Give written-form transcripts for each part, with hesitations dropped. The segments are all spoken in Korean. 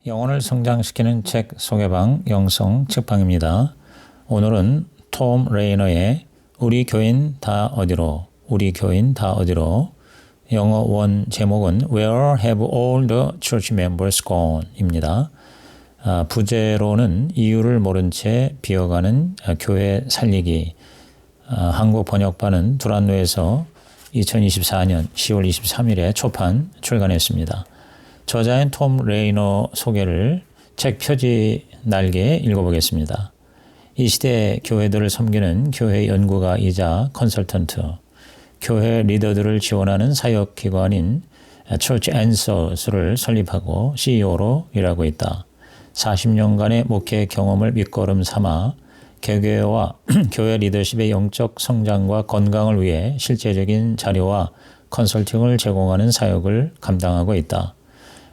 영혼을 성장시키는 책 소개방 영성 책방입니다. 오늘은 톰 레이너의 우리 교인 다 어디로, 우리 교인 다 어디로, 영어 원 제목은 Where have all the church members gone? 입니다. 부제로는 이유를 모른 채 비어가는 교회 살리기. 한국 번역반은 두란노에서 2024년 10월 23일에 초판 출간했습니다. 저자인 톰 레이너 소개를 책 표지 날개에 읽어보겠습니다. 이 시대 교회들을 섬기는 교회 연구가이자 컨설턴트, 교회 리더들을 지원하는 사역기관인 Church Answers를 설립하고 CEO로 일하고 있다. 40년간의 목회 경험을 밑거름 삼아 개교회와 교회 리더십의 영적 성장과 건강을 위해 실제적인 자료와 컨설팅을 제공하는 사역을 감당하고 있다.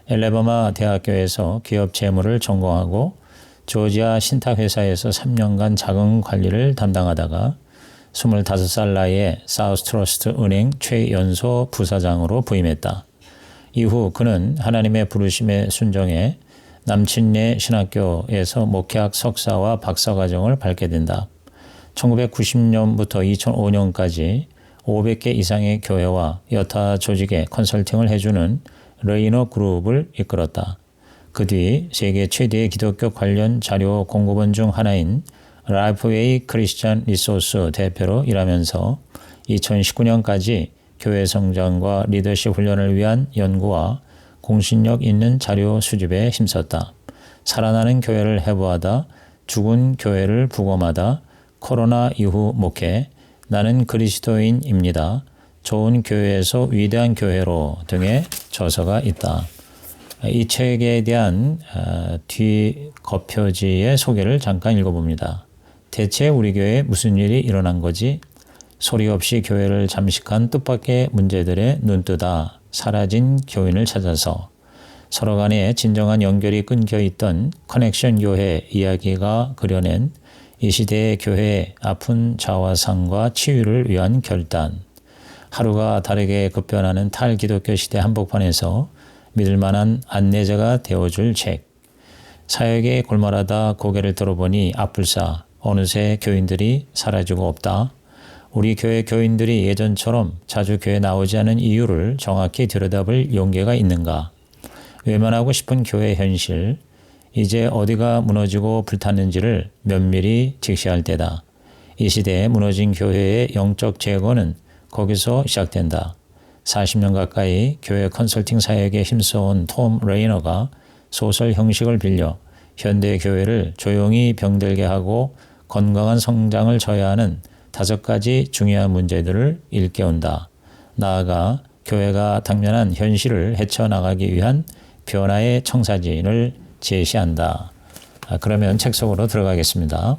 엘레바마 대학교에서 기업 재무를 전공하고 조지아 신탁회사에서 3년간 자금 관리를 담당하다가 25살 나이에 사우스트러스트 은행 최연소 부사장으로 부임했다. 이후 그는 하나님의 부르심에 순종해 남친네 신학교에서 목회학 석사와 박사과정을 밟게 된다. 1990년부터 2005년까지 500개 이상의 교회와 여타 조직에 컨설팅을 해주는 레이너 그룹을 이끌었다. 그 뒤 세계 최대의 기독교 관련 자료 공급원 중 하나인 라이프웨이 크리스천 리소스 대표로 일하면서 2019년까지 교회 성장과 리더십 훈련을 위한 연구와 공신력 있는 자료 수집에 힘썼다. 살아나는 교회를 해부하다, 죽은 교회를 부검하다, 코로나 이후 목회, 나는 그리스도인입니다. 좋은 교회에서 위대한 교회로 등의 저서가 있다. 이 책에 대한 뒤 겉표지의 소개를 잠깐 읽어봅니다. 대체 우리 교회에 무슨 일이 일어난 거지? 소리 없이 교회를 잠식한 뜻밖의 문제들에 눈뜨다 사라진 교인을 찾아서 서로 간에 진정한 연결이 끊겨 있던 커넥션 교회 이야기가 그려낸 이 시대의 교회의 아픈 자화상과 치유를 위한 결단. 하루가 다르게 급변하는 탈기독교 시대 한복판에서 믿을 만한 안내자가 되어줄 책. 사역에 골몰하다 고개를 들어보니 아플싸 어느새 교인들이 사라지고 없다. 우리 교회 교인들이 예전처럼 자주 교회 나오지 않은 이유를 정확히 들여다볼 용기가 있는가? 외면하고 싶은 교회 현실, 이제 어디가 무너지고 불탔는지를 면밀히 직시할 때다. 이 시대에 무너진 교회의 영적 재건은 거기서 시작된다. 40년 가까이 교회 컨설팅 사역에 힘써온 톰 레이너가 소설 형식을 빌려 현대 교회를 조용히 병들게 하고 건강한 성장을 져야 하는 5가지 중요한 문제들을 일깨운다. 나아가 교회가 당면한 현실을 헤쳐나가기 위한 변화의 청사진을 제시한다. 그러면 책 속으로 들어가겠습니다.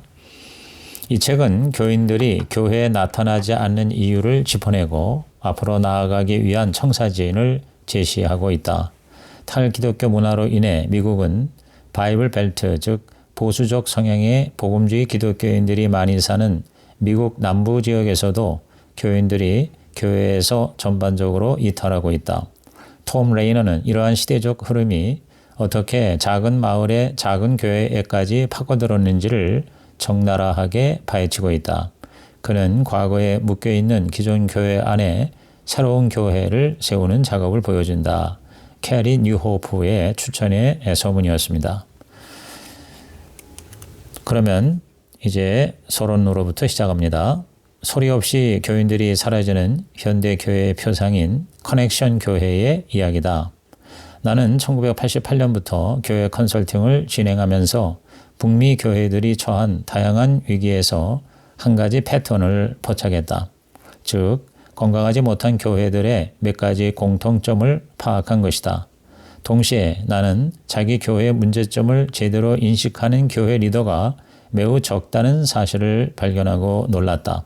이 책은 교인들이 교회에 나타나지 않는 이유를 짚어내고 앞으로 나아가기 위한 청사진을 제시하고 있다. 탈기독교 문화로 인해 미국은 바이블 벨트, 즉 보수적 성향의 복음주의 기독교인들이 많이 사는 미국 남부 지역에서도 교인들이 교회에서 전반적으로 이탈하고 있다. 톰 레이너는 이러한 시대적 흐름이 어떻게 작은 마을의 작은 교회에까지 파고들었는지를 적나라하게 파헤치고 있다. 그는 과거에 묶여있는 기존 교회 안에 새로운 교회를 세우는 작업을 보여준다. 캐리 뉴호프의 추천의 서문이었습니다. 그러면 이제 서론으로부터 시작합니다. 소리 없이 교인들이 사라지는 현대 교회의 표상인 커넥션 교회의 이야기다. 나는 1988년부터 교회 컨설팅을 진행하면서 북미 교회들이 처한 다양한 위기에서 한 가지 패턴을 포착했다. 즉, 건강하지 못한 교회들의 몇 가지 공통점을 파악한 것이다. 동시에 나는 자기 교회의 문제점을 제대로 인식하는 교회 리더가 매우 적다는 사실을 발견하고 놀랐다.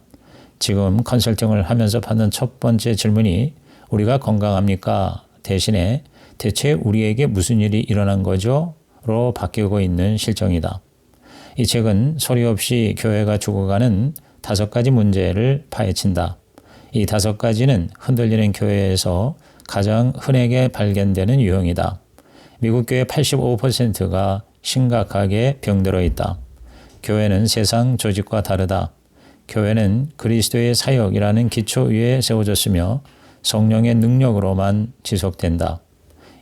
지금 컨설팅을 하면서 받는 첫 번째 질문이 우리가 건강합니까? 대신에 대체 우리에게 무슨 일이 일어난 거죠? 로 바뀌고 있는 실정이다. 이 책은 소리 없이 교회가 죽어가는 5가지 문제를 파헤친다. 이 5가지는 흔들리는 교회에서 가장 흔하게 발견되는 유형이다. 미국 교회 85%가 심각하게 병들어 있다. 교회는 세상 조직과 다르다. 교회는 그리스도의 사역이라는 기초 위에 세워졌으며 성령의 능력으로만 지속된다.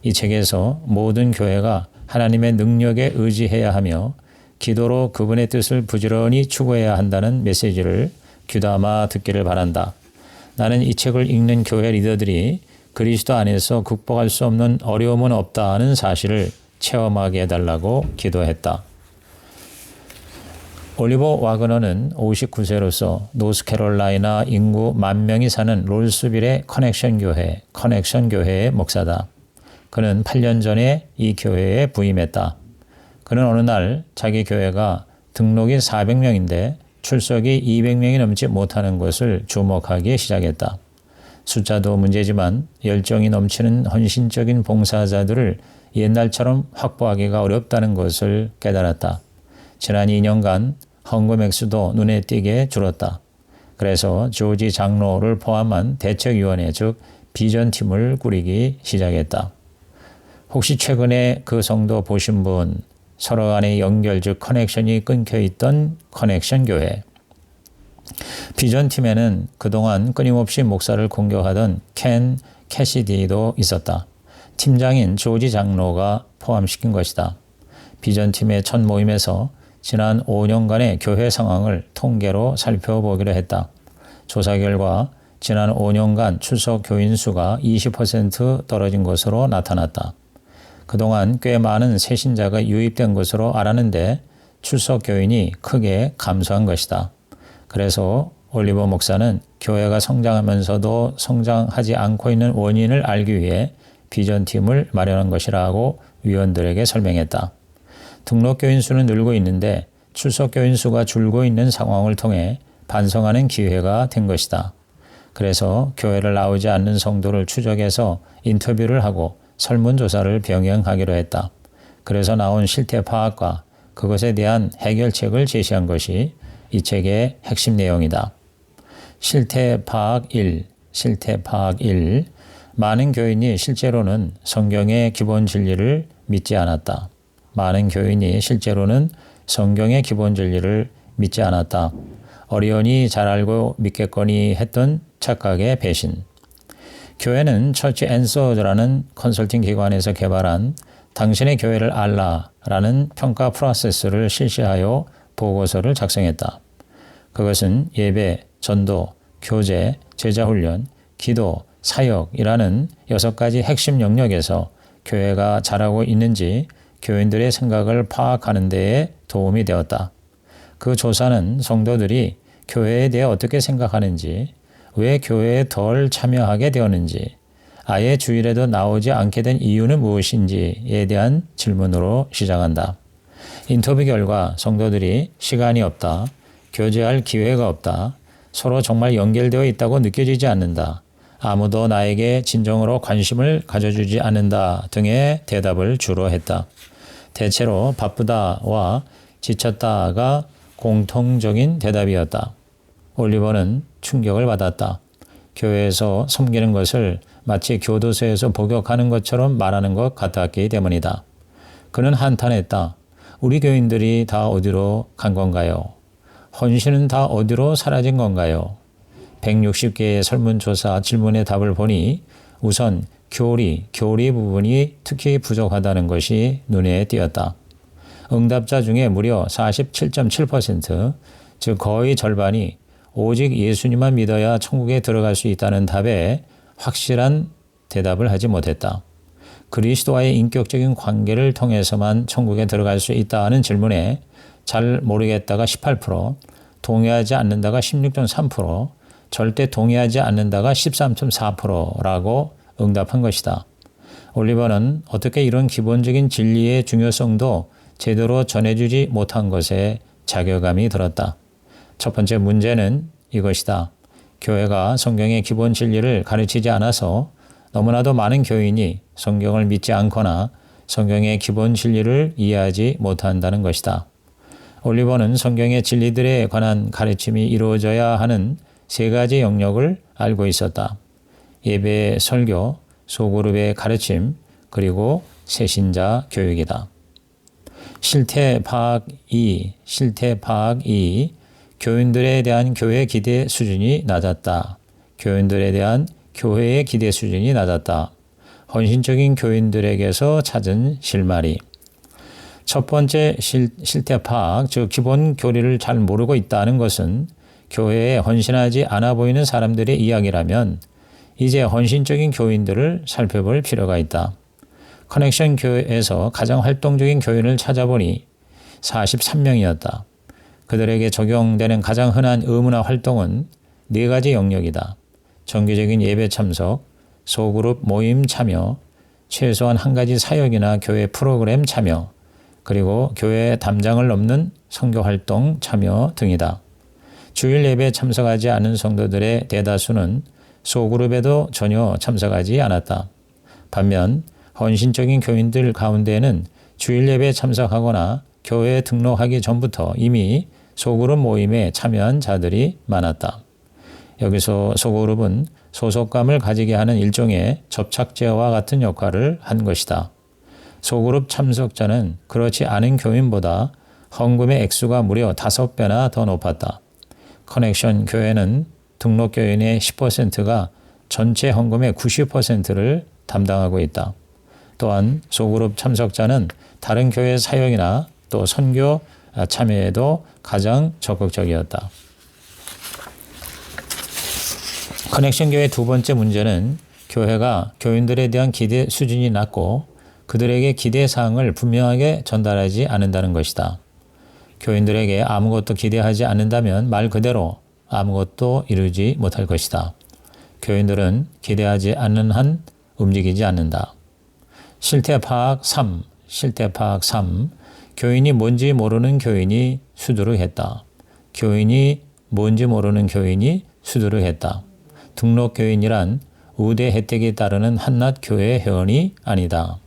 이 책에서 모든 교회가 하나님의 능력에 의지해야 하며 기도로 그분의 뜻을 부지런히 추구해야 한다는 메시지를 귀담아 듣기를 바란다. 나는 이 책을 읽는 교회 리더들이 그리스도 안에서 극복할 수 없는 어려움은 없다는 사실을 체험하게 해달라고 기도했다. 올리버 와그너는 59세로서 노스캐롤라이나 인구 10,000명이 사는 롤스빌의 커넥션 교회의 목사다. 그는 8년 전에 이 교회에 부임했다. 그는 어느 날 자기 교회가 등록이 400명인데 출석이 200명이 넘지 못하는 것을 주목하기 시작했다. 숫자도 문제지만 열정이 넘치는 헌신적인 봉사자들을 옛날처럼 확보하기가 어렵다는 것을 깨달았다. 지난 2년간 헌금 액수도 눈에 띄게 줄었다. 그래서 조지 장로를 포함한 대책위원회 즉 비전팀을 꾸리기 시작했다. 혹시 최근에 그 성도 보신 분, 서로 간의 연결 즉 커넥션이 끊겨있던 커넥션 교회. 비전팀에는 그동안 끊임없이 목사를 공격하던 켄 캐시디도 있었다. 팀장인 조지 장로가 포함시킨 것이다. 비전팀의 첫 모임에서 지난 5년간의 교회 상황을 통계로 살펴보기로 했다. 조사 결과 지난 5년간 출석 교인 수가 20% 떨어진 것으로 나타났다. 그동안 꽤 많은 새 신자가 유입된 것으로 알았는데 출석 교인이 크게 감소한 것이다. 그래서 올리버 목사는 교회가 성장하면서도 성장하지 않고 있는 원인을 알기 위해 비전팀을 마련한 것이라고 위원들에게 설명했다. 등록 교인 수는 늘고 있는데 출석 교인 수가 줄고 있는 상황을 통해 반성하는 기회가 된 것이다. 그래서 교회를 나오지 않는 성도를 추적해서 인터뷰를 하고 설문조사를 병행하기로 했다. 그래서 나온 실태 파악과 그것에 대한 해결책을 제시한 것이 이 책의 핵심 내용이다. 실태 파악 1. 많은 교인이 실제로는 성경의 기본 진리를 믿지 않았다. 어리언이 잘 알고 믿겠거니 했던 착각의 배신. 교회는 처치 앤서즈라는 컨설팅 기관에서 개발한 당신의 교회를 알라라는 평가 프로세스를 실시하여 보고서를 작성했다. 그것은 예배, 전도, 교제, 제자훈련, 기도, 사역이라는 6가지 핵심 영역에서 교회가 잘하고 있는지 교인들의 생각을 파악하는 데에 도움이 되었다. 그 조사는 성도들이 교회에 대해 어떻게 생각하는지, 왜 교회에 덜 참여하게 되었는지, 아예 주일에도 나오지 않게 된 이유는 무엇인지에 대한 질문으로 시작한다. 인터뷰 결과 성도들이 시간이 없다, 교제할 기회가 없다, 서로 정말 연결되어 있다고 느껴지지 않는다, 아무도 나에게 진정으로 관심을 가져주지 않는다 등의 대답을 주로 했다. 대체로 바쁘다와 지쳤다가 공통적인 대답이었다. 올리버는 충격을 받았다. 교회에서 섬기는 것을 마치 교도소에서 복역하는 것처럼 말하는 것 같았기 때문이다. 그는 한탄했다. 우리 교인들이 다 어디로 간 건가요? 헌신은 다 어디로 사라진 건가요? 160개의 설문조사 질문의 답을 보니 우선 교리 부분이 특히 부족하다는 것이 눈에 띄었다. 응답자 중에 무려 47.7%, 즉 거의 절반이 오직 예수님만 믿어야 천국에 들어갈 수 있다는 답에 확실한 대답을 하지 못했다. 그리스도와의 인격적인 관계를 통해서만 천국에 들어갈 수 있다는 질문에 잘 모르겠다가 18%, 동의하지 않는다가 16.3%, 절대 동의하지 않는다가 13.4%라고 응답한 것이다. 올리버는 어떻게 이런 기본적인 진리의 중요성도 제대로 전해주지 못한 것에 자괴감이 들었다. 첫 번째 문제는 이것이다. 교회가 성경의 기본 진리를 가르치지 않아서 너무나도 많은 교인이 성경을 믿지 않거나 성경의 기본 진리를 이해하지 못한다는 것이다. 올리버는 성경의 진리들에 관한 가르침이 이루어져야 하는 3가지 영역을 알고 있었다. 예배, 설교, 소그룹의 가르침, 그리고 새신자 교육이다. 실태 파악 2. 교인들에 대한 교회 기대 수준이 낮았다. 교인들에 대한 교회의 기대 수준이 낮았다. 헌신적인 교인들에게서 찾은 실마리. 첫 번째 실태 파악, 즉 기본 교리를 잘 모르고 있다는 것은 교회에 헌신하지 않아 보이는 사람들의 이야기라면 이제 헌신적인 교인들을 살펴볼 필요가 있다. 커넥션 교회에서 가장 활동적인 교인을 찾아보니 43명이었다. 그들에게 적용되는 가장 흔한 의무나 활동은 4가지 영역이다. 정기적인 예배 참석, 소그룹 모임 참여, 최소한 1가지 사역이나 교회 프로그램 참여, 그리고 교회 담장을 넘는 선교활동 참여 등이다. 주일 예배에 참석하지 않은 성도들의 대다수는 소그룹에도 전혀 참석하지 않았다. 반면 헌신적인 교인들 가운데에는 주일 예배에 참석하거나 교회에 등록하기 전부터 이미 소그룹 모임에 참여한 자들이 많았다. 여기서 소그룹은 소속감을 가지게 하는 일종의 접착제와 같은 역할을 한 것이다. 소그룹 참석자는 그렇지 않은 교인보다 헌금의 액수가 무려 5배나 더 높았다. 커넥션 교회는 등록 교인의 10%가 전체 헌금의 90%를 담당하고 있다. 또한 소그룹 참석자는 다른 교회 사역이나 또 선교 참여에도 가장 적극적이었다. 커넥션 교회의 두 번째 문제는 교회가 교인들에 대한 기대 수준이 낮고 그들에게 기대 사항을 분명하게 전달하지 않는다는 것이다. 교인들에게 아무것도 기대하지 않는다면 말 그대로 아무것도 이루지 못할 것이다. 교인들은 기대하지 않는 한 움직이지 않는다. 실태 파악 3. 교인이 뭔지 모르는 교인이 수두룩했다. 교인이 뭔지 모르는 교인이 수두룩했다. 등록 교인이란 우대 혜택이 따르는 한낱 교회 회원이 아니다.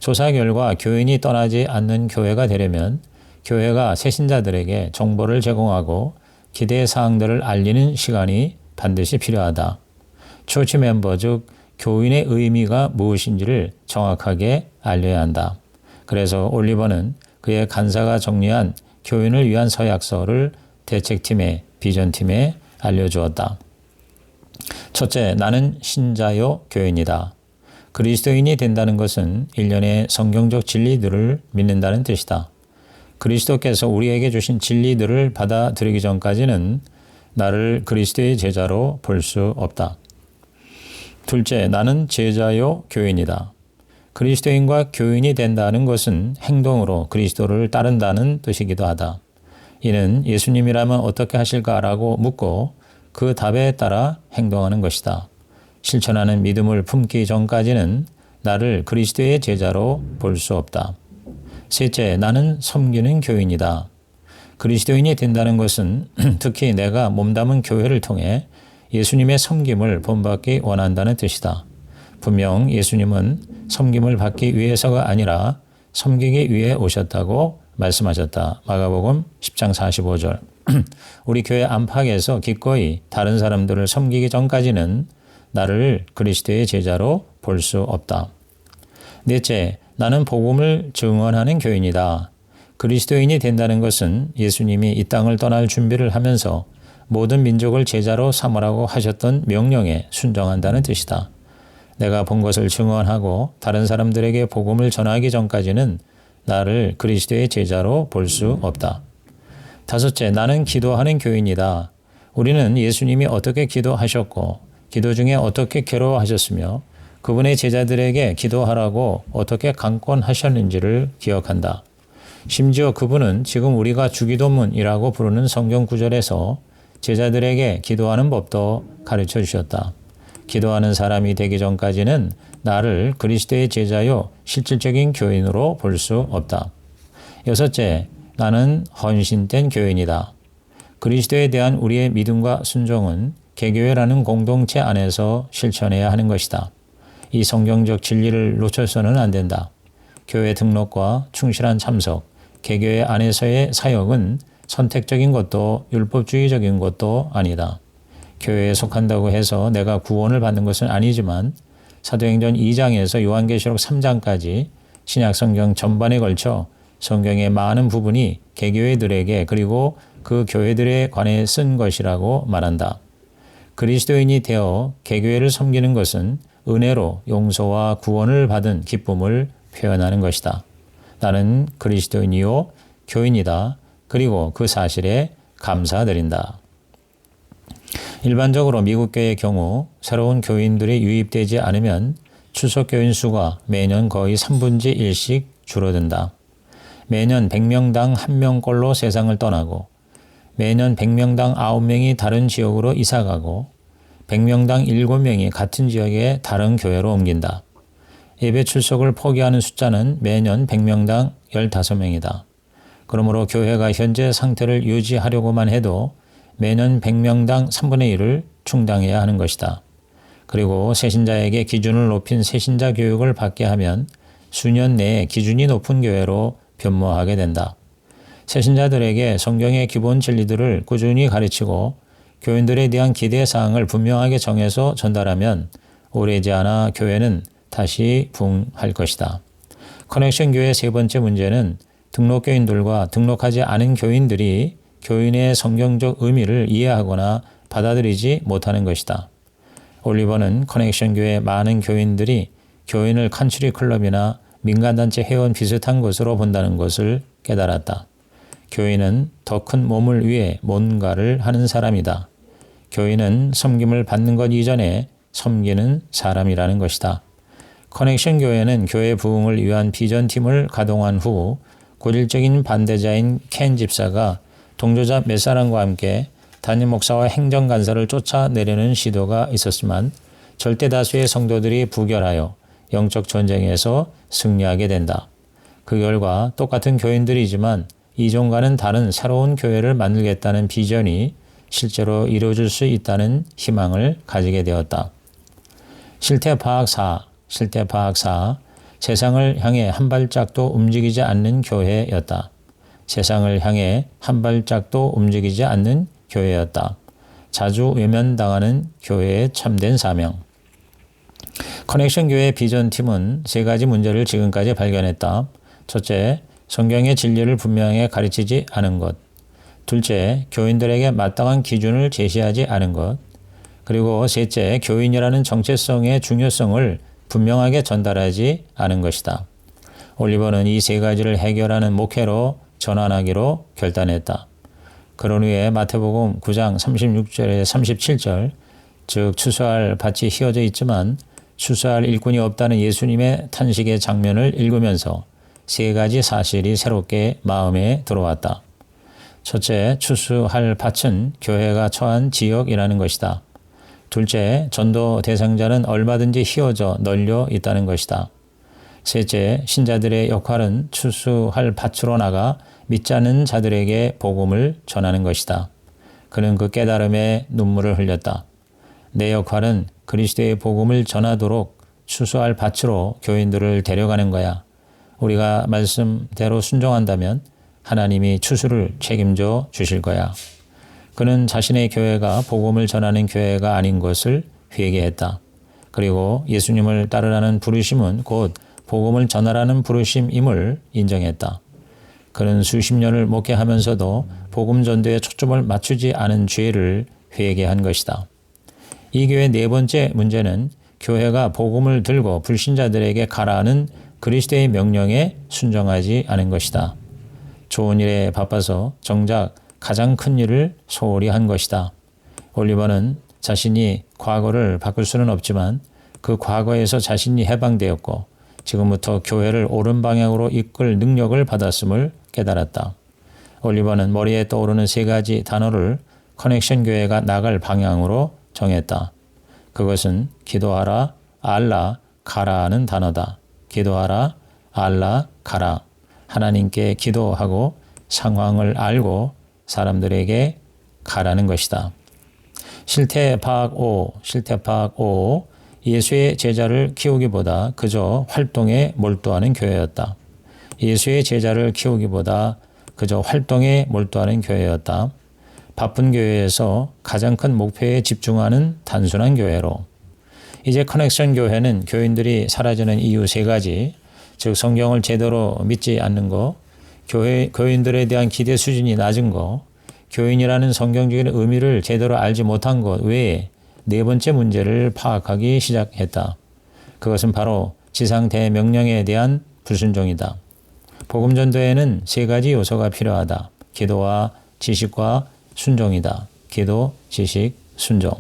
조사 결과 교인이 떠나지 않는 교회가 되려면 교회가 새신자들에게 정보를 제공하고 기대 사항들을 알리는 시간이 반드시 필요하다. 초치 멤버 즉 교인의 의미가 무엇인지를 정확하게 알려야 한다. 그래서 올리버는 그의 간사가 정리한 교인을 위한 서약서를 대책팀에 비전팀에 알려주었다. 첫째, 나는 신자요 교인이다. 그리스도인이 된다는 것은 일련의 성경적 진리들을 믿는다는 뜻이다. 그리스도께서 우리에게 주신 진리들을 받아들이기 전까지는 나를 그리스도의 제자로 볼 수 없다. 둘째, 나는 제자요 교인이다. 그리스도인과 교인이 된다는 것은 행동으로 그리스도를 따른다는 뜻이기도 하다. 이는 예수님이라면 어떻게 하실까라고 묻고 그 답에 따라 행동하는 것이다. 실천하는 믿음을 품기 전까지는 나를 그리스도의 제자로 볼 수 없다. 셋째, 나는 섬기는 교인이다. 그리스도인이 된다는 것은 특히 내가 몸담은 교회를 통해 예수님의 섬김을 본받기 원한다는 뜻이다. 분명 예수님은 섬김을 받기 위해서가 아니라 섬기기 위해 오셨다고 말씀하셨다. 마가복음 10장 45절. 우리 교회 안팎에서 기꺼이 다른 사람들을 섬기기 전까지는 나를 그리스도의 제자로 볼 수 없다. 넷째, 나는 복음을 증언하는 교인이다. 그리스도인이 된다는 것은 예수님이 이 땅을 떠날 준비를 하면서 모든 민족을 제자로 삼으라고 하셨던 명령에 순종한다는 뜻이다. 내가 본 것을 증언하고 다른 사람들에게 복음을 전하기 전까지는 나를 그리스도의 제자로 볼 수 없다. 다섯째, 나는 기도하는 교인이다. 우리는 예수님이 어떻게 기도하셨고 기도 중에 어떻게 괴로워하셨으며 그분의 제자들에게 기도하라고 어떻게 강권하셨는지를 기억한다. 심지어 그분은 지금 우리가 주기도문이라고 부르는 성경 구절에서 제자들에게 기도하는 법도 가르쳐 주셨다. 기도하는 사람이 되기 전까지는 나를 그리스도의 제자요 실질적인 교인으로 볼 수 없다. 여섯째, 나는 헌신된 교인이다. 그리스도에 대한 우리의 믿음과 순종은 개교회라는 공동체 안에서 실천해야 하는 것이다. 이 성경적 진리를 놓쳐서는 안 된다. 교회 등록과 충실한 참석, 개교회 안에서의 사역은 선택적인 것도 율법주의적인 것도 아니다. 교회에 속한다고 해서 내가 구원을 받는 것은 아니지만 사도행전 2장에서 요한계시록 3장까지 신약 성경 전반에 걸쳐 성경의 많은 부분이 개교회들에게 그리고 그 교회들에 관해 쓴 것이라고 말한다. 그리스도인이 되어 개교회를 섬기는 것은 은혜로 용서와 구원을 받은 기쁨을 표현하는 것이다. 나는 그리스도인이요 교인이다. 그리고 그 사실에 감사드린다. 일반적으로 미국 교회의 경우 새로운 교인들이 유입되지 않으면 출석 교인 수가 매년 거의 3분의 1씩 줄어든다. 매년 100명당 1명꼴로 세상을 떠나고 매년 100명당 9명이 다른 지역으로 이사가고 100명당 7명이 같은 지역의 다른 교회로 옮긴다. 예배 출석을 포기하는 숫자는 매년 100명당 15명이다. 그러므로 교회가 현재 상태를 유지하려고만 해도 매년 100명당 3분의 1을 충당해야 하는 것이다. 그리고 새신자에게 기준을 높인 새신자 교육을 받게 하면 수년 내에 기준이 높은 교회로 변모하게 된다. 새신자들에게 성경의 기본 진리들을 꾸준히 가르치고 교인들에 대한 기대사항을 분명하게 정해서 전달하면 오래지 않아 교회는 다시 부흥할 것이다. 커넥션 교회의 세 번째 문제는 등록교인들과 등록하지 않은 교인들이 교인의 성경적 의미를 이해하거나 받아들이지 못하는 것이다. 올리버는 커넥션 교회의 많은 교인들이 교인을 컨트리 클럽이나 민간단체 회원 비슷한 것으로 본다는 것을 깨달았다. 교인은 더 큰 몸을 위해 뭔가를 하는 사람이다. 교인은 섬김을 받는 것 이전에 섬기는 사람이라는 것이다. 커넥션 교회는 교회 부흥을 위한 비전팀을 가동한 후 고질적인 반대자인 켄 집사가 동조자 몇 사람과 함께 담임 목사와 행정간사를 쫓아내려는 시도가 있었지만 절대 다수의 성도들이 부결하여 영적 전쟁에서 승리하게 된다. 그 결과 똑같은 교인들이지만 이전과는 다른 새로운 교회를 만들겠다는 비전이 실제로 이루어질 수 있다는 희망을 가지게 되었다. 실태파악 4. 세상을 향해 한 발짝도 움직이지 않는 교회였다. 세상을 향해 한 발짝도 움직이지 않는 교회였다. 자주 외면당하는 교회의 참된 사명. 커넥션 교회 비전팀은 세 가지 문제를 지금까지 발견했다. 첫째, 성경의 진리를 분명하게 가르치지 않은 것. 둘째, 교인들에게 마땅한 기준을 제시하지 않은 것. 그리고 셋째, 교인이라는 정체성의 중요성을 분명하게 전달하지 않은 것이다. 올리버는 이 세 가지를 해결하는 목회로 전환하기로 결단했다. 그런 후에 마태복음 9장 36절에 37절, 즉 추수할 밭이 휘어져 있지만 추수할 일꾼이 없다는 예수님의 탄식의 장면을 읽으면서 세 가지 사실이 새롭게 마음에 들어왔다. 첫째, 추수할 밭은 교회가 처한 지역이라는 것이다. 둘째, 전도 대상자는 얼마든지 휘어져 널려 있다는 것이다. 셋째, 신자들의 역할은 추수할 밭으로 나가 믿지 않는 자들에게 복음을 전하는 것이다. 그는 그 깨달음에 눈물을 흘렸다. 내 역할은 그리스도의 복음을 전하도록 추수할 밭으로 교인들을 데려가는 거야. 우리가 말씀대로 순종한다면 하나님이 추수를 책임져 주실 거야. 그는 자신의 교회가 복음을 전하는 교회가 아닌 것을 회개했다. 그리고 예수님을 따르라는 부르심은 곧 복음을 전하라는 부르심임을 인정했다. 그는 수십 년을 목회하면서도 복음 전도에 초점을 맞추지 않은 죄를 회개한 것이다. 이 교회의 네 번째 문제는 교회가 복음을 들고 불신자들에게 가라하는 그리스도의 명령에 순종하지 않은 것이다. 좋은 일에 바빠서 정작 가장 큰 일을 소홀히 한 것이다. 올리버는 자신이 과거를 바꿀 수는 없지만 그 과거에서 자신이 해방되었고 지금부터 교회를 옳은 방향으로 이끌 능력을 받았음을 깨달았다. 올리버는 머리에 떠오르는 세 가지 단어를 커넥션 교회가 나갈 방향으로 정했다. 그것은 기도하라, 알라, 가라하는 단어다. 기도하라, 알라, 가라. 하나님께 기도하고 상황을 알고 사람들에게 가라는 것이다. 실태파악 5. 예수의 제자를 키우기보다 그저 활동에 몰두하는 교회였다. 예수의 제자를 키우기보다 그저 활동에 몰두하는 교회였다. 바쁜 교회에서 가장 큰 목표에 집중하는 단순한 교회로. 이제 커넥션 교회는 교인들이 사라지는 이유 세 가지. 즉 성경을 제대로 믿지 않는 거, 교인들에 대한 기대 수준이 낮은 거, 교인이라는 성경적인 의미를 제대로 알지 못한 것 외에 네 번째 문제를 파악하기 시작했다. 그것은 바로 지상 대명령에 대한 불순종이다. 복음 전도에는 세 가지 요소가 필요하다. 기도와 지식과 순종이다. 기도, 지식, 순종.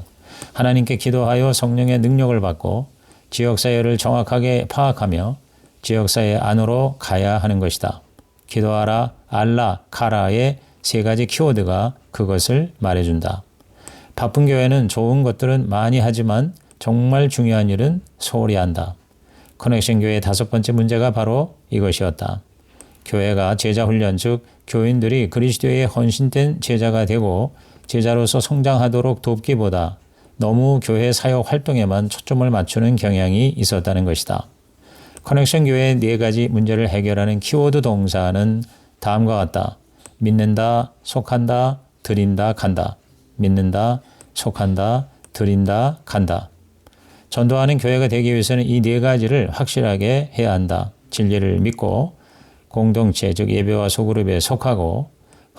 하나님께 기도하여 성령의 능력을 받고 지역사회를 정확하게 파악하며 지역사회 안으로 가야 하는 것이다. 기도하라, 알라, 가라의 세 가지 키워드가 그것을 말해준다. 바쁜 교회는 좋은 것들은 많이 하지만 정말 중요한 일은 소홀히 한다. 커넥션 교회의 다섯 번째 문제가 바로 이것이었다. 교회가 제자 훈련, 즉 교인들이 그리스도의 헌신된 제자가 되고 제자로서 성장하도록 돕기보다 너무 교회 사역 활동에만 초점을 맞추는 경향이 있었다는 것이다. 커넥션 교회의 네 가지 문제를 해결하는 키워드 동사는 다음과 같다. 믿는다, 속한다, 드린다, 간다. 믿는다, 속한다, 드린다, 간다. 전도하는 교회가 되기 위해서는 이 네 가지를 확실하게 해야 한다. 진리를 믿고 공동체, 즉 예배와 소그룹에 속하고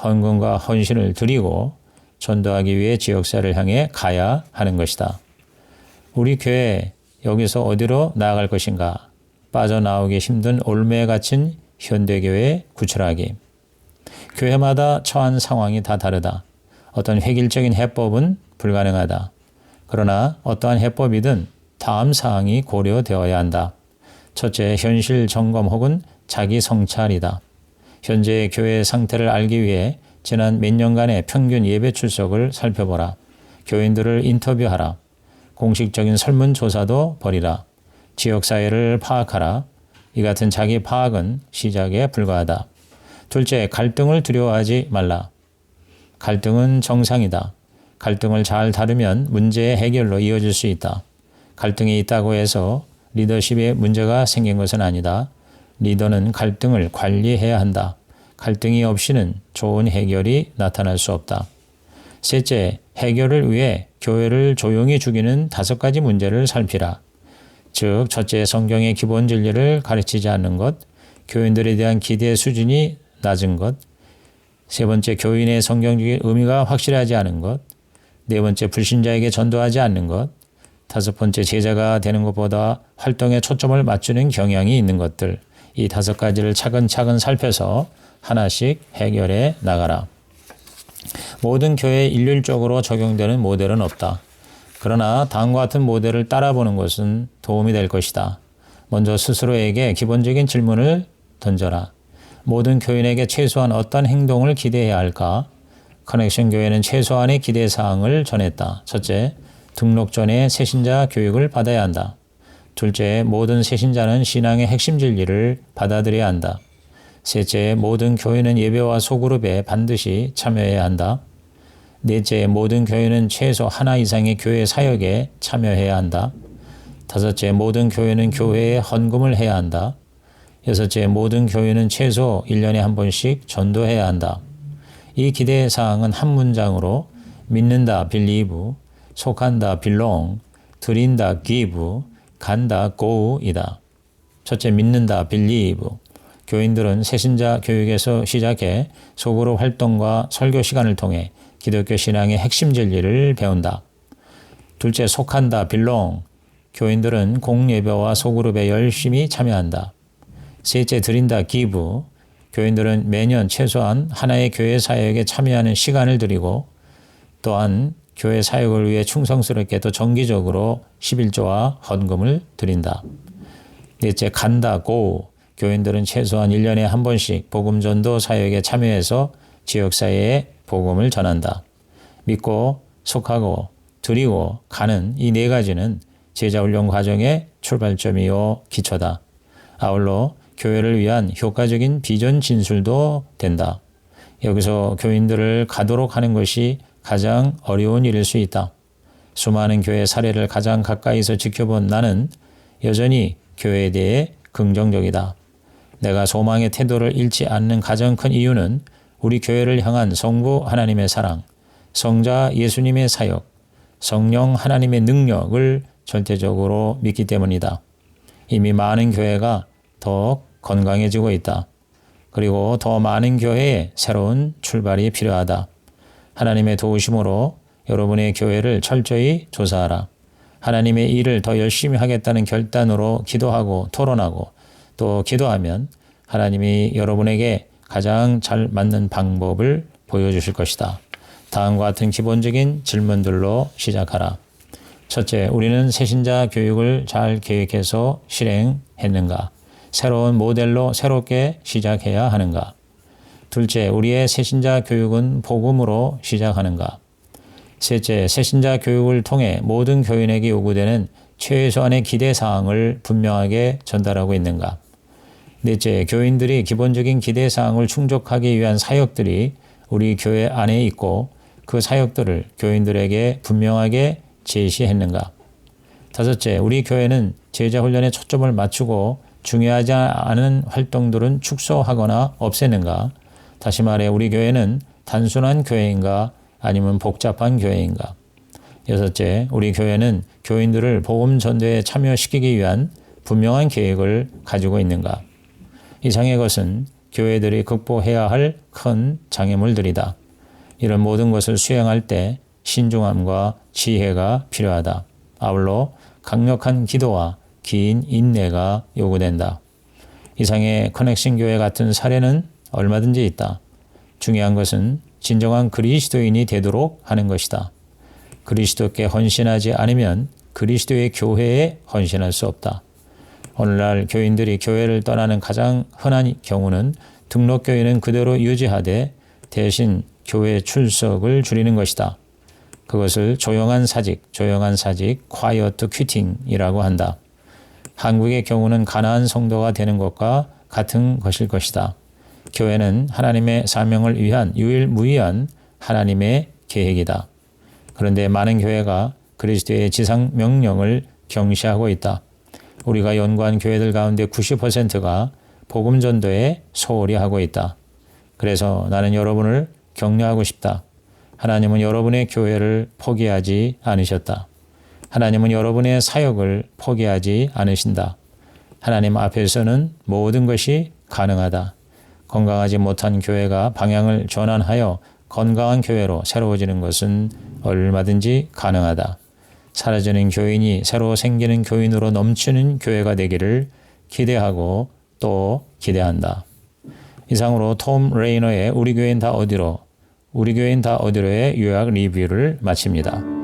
헌금과 헌신을 드리고 전도하기 위해 지역사회를 향해 가야 하는 것이다. 우리 교회 여기서 어디로 나아갈 것인가? 빠져나오기 힘든 올매에 갇힌 현대교회 구출하기. 교회마다 처한 상황이 다 다르다. 어떤 획일적인 해법은 불가능하다. 그러나 어떠한 해법이든 다음 사항이 고려되어야 한다. 첫째, 현실 점검 혹은 자기 성찰이다. 현재의 교회의 상태를 알기 위해 지난 몇 년간의 평균 예배 출석을 살펴보라. 교인들을 인터뷰하라. 공식적인 설문조사도 벌이라. 지역사회를 파악하라. 이 같은 자기 파악은 시작에 불과하다. 둘째, 갈등을 두려워하지 말라. 갈등은 정상이다. 갈등을 잘 다루면 문제의 해결로 이어질 수 있다. 갈등이 있다고 해서 리더십에 문제가 생긴 것은 아니다. 리더는 갈등을 관리해야 한다. 갈등이 없이는 좋은 해결이 나타날 수 없다. 셋째, 해결을 위해 교회를 조용히 죽이는 다섯 가지 문제를 살피라. 즉, 첫째, 성경의 기본 진리를 가르치지 않는 것, 교인들에 대한 기대 수준이 낮은 것, 세 번째, 교인의 성경적인 의미가 확실하지 않은 것, 네 번째, 불신자에게 전도하지 않는 것, 다섯 번째, 제자가 되는 것보다 활동에 초점을 맞추는 경향이 있는 것들, 이 다섯 가지를 차근차근 살펴서 하나씩 해결해 나가라. 모든 교회에 일률적으로 적용되는 모델은 없다. 그러나 다음과 같은 모델을 따라보는 것은 도움이 될 것이다. 먼저 스스로에게 기본적인 질문을 던져라. 모든 교인에게 최소한 어떤 행동을 기대해야 할까? 커넥션 교회는 최소한의 기대사항을 전했다. 첫째, 등록 전에 새신자 교육을 받아야 한다. 둘째, 모든 새신자는 신앙의 핵심 진리를 받아들여야 한다. 셋째, 모든 교회는 예배와 소그룹에 반드시 참여해야 한다. 넷째, 모든 교회는 최소 하나 이상의 교회 사역에 참여해야 한다. 다섯째, 모든 교회는 교회에 헌금을 해야 한다. 여섯째, 모든 교회는 최소 1년에 한 번씩 전도해야 한다. 이 기대사항은 한 문장으로 믿는다, believe, 속한다, belong, 드린다, give, 간다, go이다. 첫째, 믿는다, believe. 교인들은 새신자 교육에서 시작해 소그룹 활동과 설교 시간을 통해 기독교 신앙의 핵심 진리를 배운다. 둘째, 속한다, belong. 교인들은 공예배와 소그룹에 열심히 참여한다. 셋째, 드린다, give. 교인들은 매년 최소한 하나의 교회 사역에 참여하는 시간을 드리고 또한 교회 사역을 위해 충성스럽게 또 정기적으로 11조와 헌금을 드린다. 넷째, 간다, go. 교인들은 최소한 1년에 한 번씩 복음전도 사역에 참여해서 지역사회에 복음을 전한다. 믿고 속하고 드리고 가는 이 네 가지는 제자훈련 과정의 출발점이요 기초다. 아울러 교회를 위한 효과적인 비전 진술도 된다. 여기서 교인들을 가도록 하는 것이 가장 어려운 일일 수 있다. 수많은 교회 사례를 가장 가까이서 지켜본 나는 여전히 교회에 대해 긍정적이다. 내가 소망의 태도를 잃지 않는 가장 큰 이유는 우리 교회를 향한 성부 하나님의 사랑, 성자 예수님의 사역, 성령 하나님의 능력을 절대적으로 믿기 때문이다. 이미 많은 교회가 더 건강해지고 있다. 그리고 더 많은 교회에 새로운 출발이 필요하다. 하나님의 도우심으로 여러분의 교회를 철저히 조사하라. 하나님의 일을 더 열심히 하겠다는 결단으로 기도하고 토론하고 또 기도하면 하나님이 여러분에게 가장 잘 맞는 방법을 보여주실 것이다. 다음과 같은 기본적인 질문들로 시작하라. 첫째, 우리는 새신자 교육을 잘 계획해서 실행했는가? 새로운 모델로 새롭게 시작해야 하는가? 둘째, 우리의 새신자 교육은 복음으로 시작하는가? 셋째, 새신자 교육을 통해 모든 교인에게 요구되는 최소한의 기대사항을 분명하게 전달하고 있는가? 넷째, 교인들이 기본적인 기대사항을 충족하기 위한 사역들이 우리 교회 안에 있고 그 사역들을 교인들에게 분명하게 제시했는가? 다섯째, 우리 교회는 제자 훈련에 초점을 맞추고 중요하지 않은 활동들은 축소하거나 없애는가? 다시 말해 우리 교회는 단순한 교회인가 아니면 복잡한 교회인가? 여섯째, 우리 교회는 교인들을 복음 전도에 참여시키기 위한 분명한 계획을 가지고 있는가? 이상의 것은 교회들이 극복해야 할 큰 장애물들이다. 이런 모든 것을 수행할 때 신중함과 지혜가 필요하다. 아울러 강력한 기도와 긴 인내가 요구된다. 이상의 커넥션 교회 같은 사례는 얼마든지 있다. 중요한 것은 진정한 그리스도인이 되도록 하는 것이다. 그리스도께 헌신하지 않으면 그리스도의 교회에 헌신할 수 없다. 오늘날 교인들이 교회를 떠나는 가장 흔한 경우는 등록교인은 그대로 유지하되 대신 교회 출석을 줄이는 것이다. 그것을 조용한 사직, quiet quitting이라고 한다. 한국의 경우는 가나안 성도가 되는 것과 같은 것일 것이다. 교회는 하나님의 사명을 위한 유일무이한 하나님의 계획이다. 그런데 많은 교회가 그리스도의 지상 명령을 경시하고 있다. 우리가 연구한 교회들 가운데 90%가 복음 전도에 소홀히 하고 있다. 그래서 나는 여러분을 격려하고 싶다. 하나님은 여러분의 교회를 포기하지 않으셨다. 하나님은 여러분의 사역을 포기하지 않으신다. 하나님 앞에서는 모든 것이 가능하다. 건강하지 못한 교회가 방향을 전환하여 건강한 교회로 새로워지는 것은 얼마든지 가능하다. 사라지는 교인이 새로 생기는 교인으로 넘치는 교회가 되기를 기대하고 또 기대한다. 이상으로 톰 레이너의 우리 교회는 다 어디로의 요약 리뷰를 마칩니다.